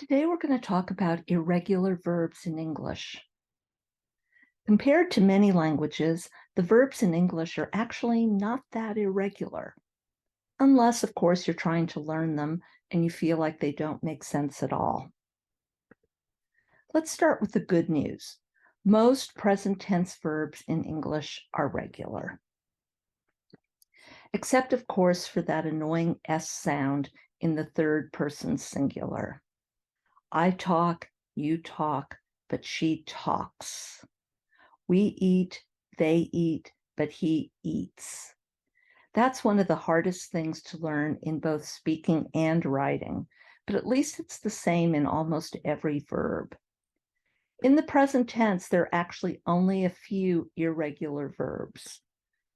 Today we're going to talk about irregular verbs in English. Compared to many languages, the verbs in English are actually not that irregular, unless, of course, you're trying to learn them and you feel like they don't make sense at all. Let's start with the good news. Most present tense verbs in English are regular, except, of course, for that annoying S sound in the third person singular. I talk, you talk, but she talks. We eat, they eat, but he eats. That's one of the hardest things to learn in both speaking and writing, but at least it's the same in almost every verb. In the present tense, there are actually only a few irregular verbs: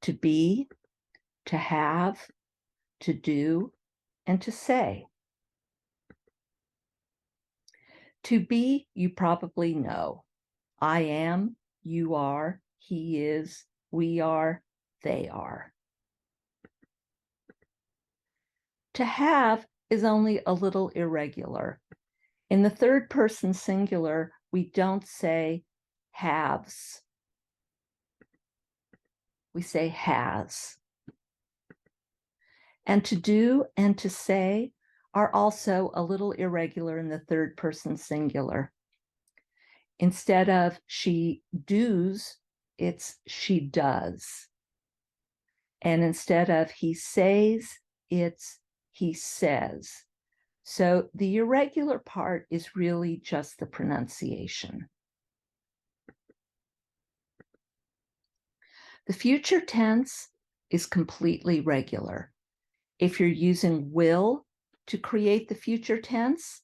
to be, to have, to do, and to say. To be, you probably know. I am, you are, he is, we are, they are. To have is only a little irregular. In the third person singular, we don't say haves. We say has. And to do and to say are also a little irregular in the third person singular. Instead of she does, it's she does. And instead of he says, it's he says. So the irregular part is really just the pronunciation. The future tense is completely regular. If you're using will to create the future tense,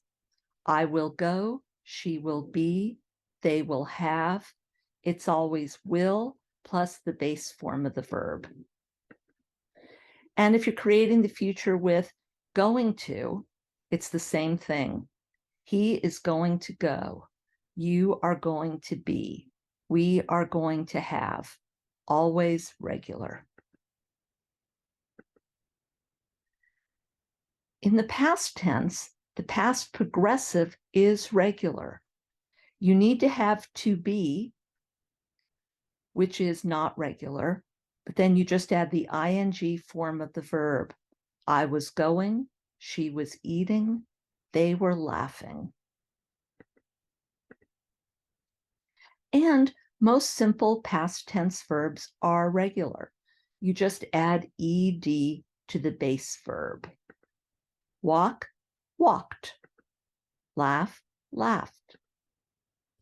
I will go, she will be, they will have. It's always will plus the base form of the verb. And if you're creating the future with going to, it's the same thing. He is going to go. You are going to be. We are going to have. Always regular. In the past tense, the past progressive is regular. You need to have to be, which is not regular, but then you just add the ing form of the verb. I was going, she was eating, they were laughing. And most simple past tense verbs are regular. You just add ed to the base verb. Walk, walked. Laugh, laughed.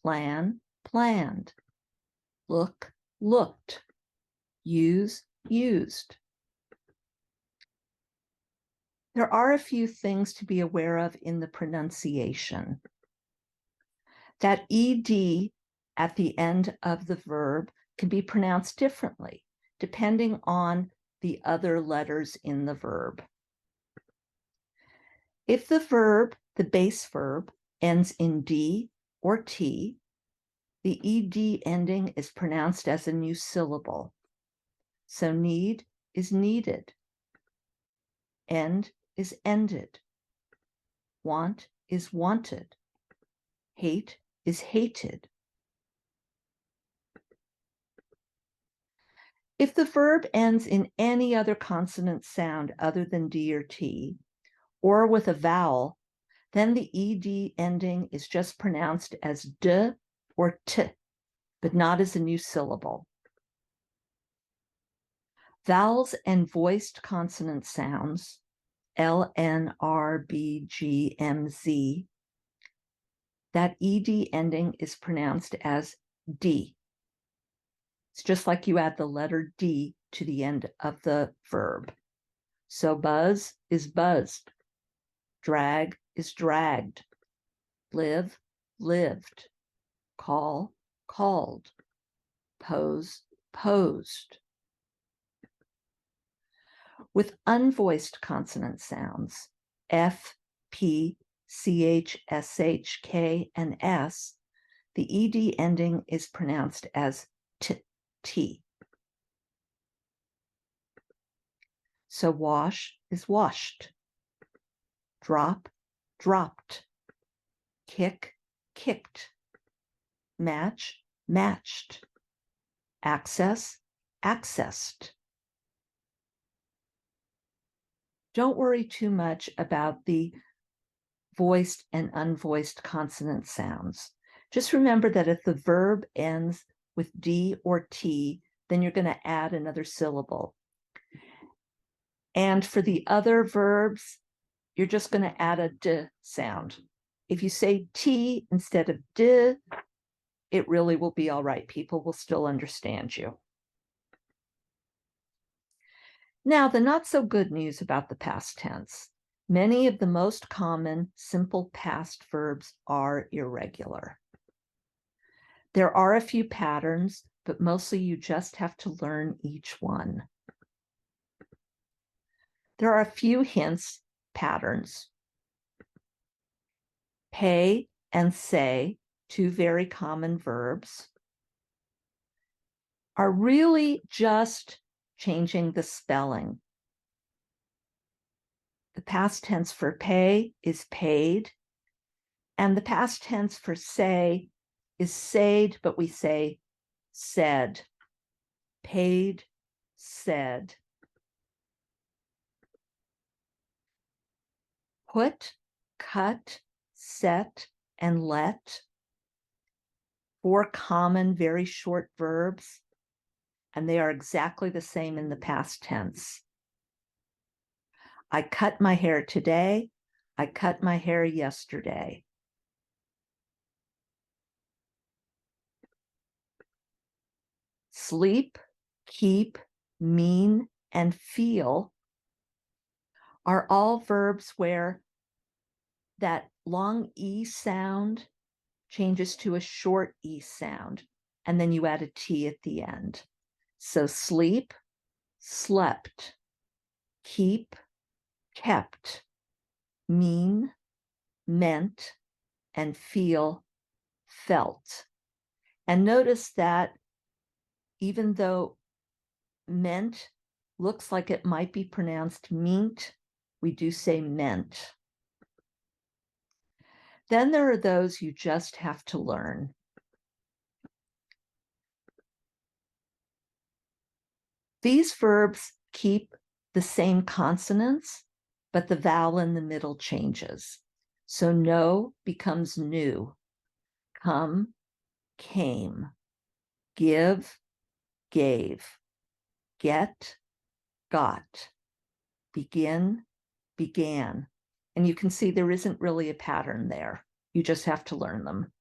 Plan, planned. Look, looked. Use, used. There are a few things to be aware of in the pronunciation. That ed at the end of the verb can be pronounced differently depending on the other letters in the verb. If the verb, the base verb, ends in D or T, the ed ending is pronounced as a new syllable. So need is needed. End is ended. Want is wanted. Hate is hated. If the verb ends in any other consonant sound other than D or T, or with a vowel, then the ed ending is just pronounced as d or t, but not as a new syllable. Vowels and voiced consonant sounds, L, N, R, B, G, M, Z, that ed ending is pronounced as D. It's just like you add the letter D to the end of the verb. So buzz is buzzed. Drag is dragged. Live, lived. Call, called. Pose, posed. With unvoiced consonant sounds, F, P, CH, SH, K, and S, the ed ending is pronounced as T, T. So wash is washed. Drop, dropped. kick, kicked, match, matched, access, accessed. Don't worry too much about the voiced and unvoiced consonant sounds. Just remember that if the verb ends with D or T, then you're going to add another syllable. And for the other verbs, you're just going to add a D sound. If you say T instead of D, it really will be all right. People will still understand you. Now, the not so good news about the past tense. Many of the most common simple past verbs are irregular. There are a few patterns, but mostly you just have to learn each one. There are a few hints, patterns. Pay and say, two very common verbs, are really just changing the spelling. The past tense for pay is paid, and the past tense for say is said, but we say said. Paid, said. Put, cut, set, and let. Four common, very short verbs, and they are exactly the same in the past tense. I cut my hair today. I cut my hair yesterday. Sleep, keep, mean, and feel are all verbs where that long E sound changes to a short E sound, and then you add a T at the end. So sleep, slept, keep, kept, mean, meant, and feel, felt. And notice that even though meant looks like it might be pronounced meant, we do say meant. Then there are those you just have to learn. These verbs keep the same consonants, but the vowel in the middle changes. So know becomes knew, come, came, give, gave, get, got, begin, began. And you can see there isn't really a pattern there. You just have to learn them.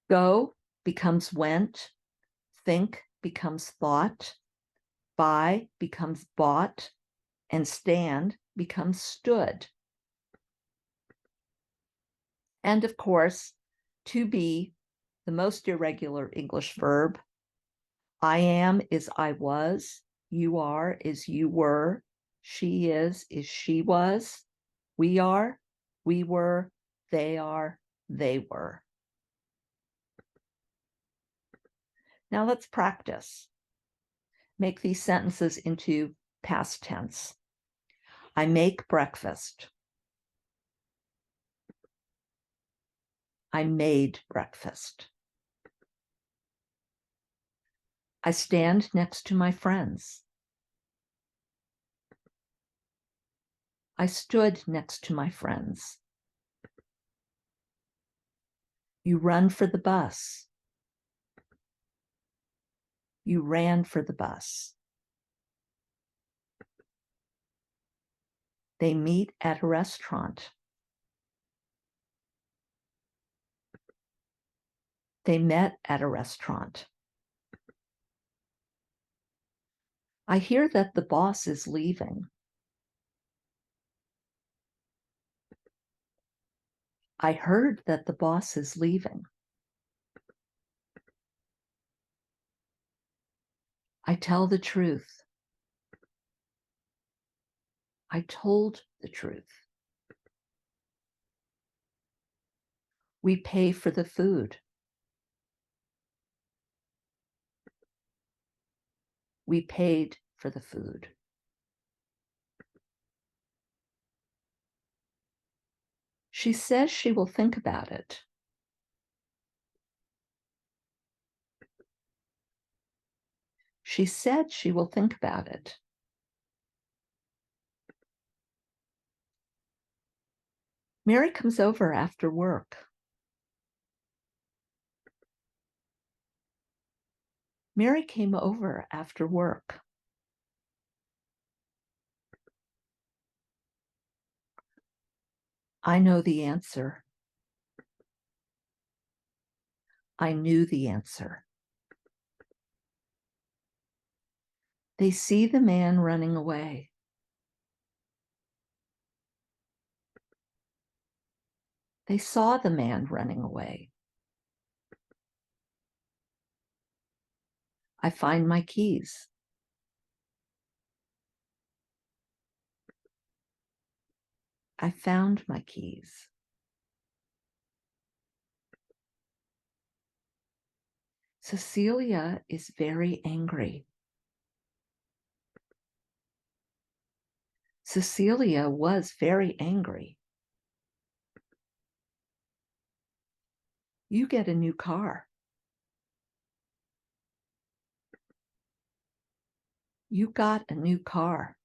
Go becomes went, think becomes thought, buy becomes bought, and stand becomes stood. And of course, to be, the most irregular English verb. I am is I was, you are is you were, she is she was, we are, we were, they are, they were. Now let's practice. Make these sentences into past tense. I make breakfast. I made breakfast. I stand next to my friends. I stood next to my friends. You run for the bus. You ran for the bus. They meet at a restaurant. They met at a restaurant. I hear that the boss is leaving. I heard that the boss is leaving. I tell the truth. I told the truth. We pay for the food. We paid for the food. She says she will think about it. She said she will think about it. Mary comes over after work. Mary came over after work. I know the answer. I knew the answer. They see the man running away. They saw the man running away. I find my keys. I found my keys. Cecilia is very angry. Cecilia was very angry. You get a new car. You got a new car.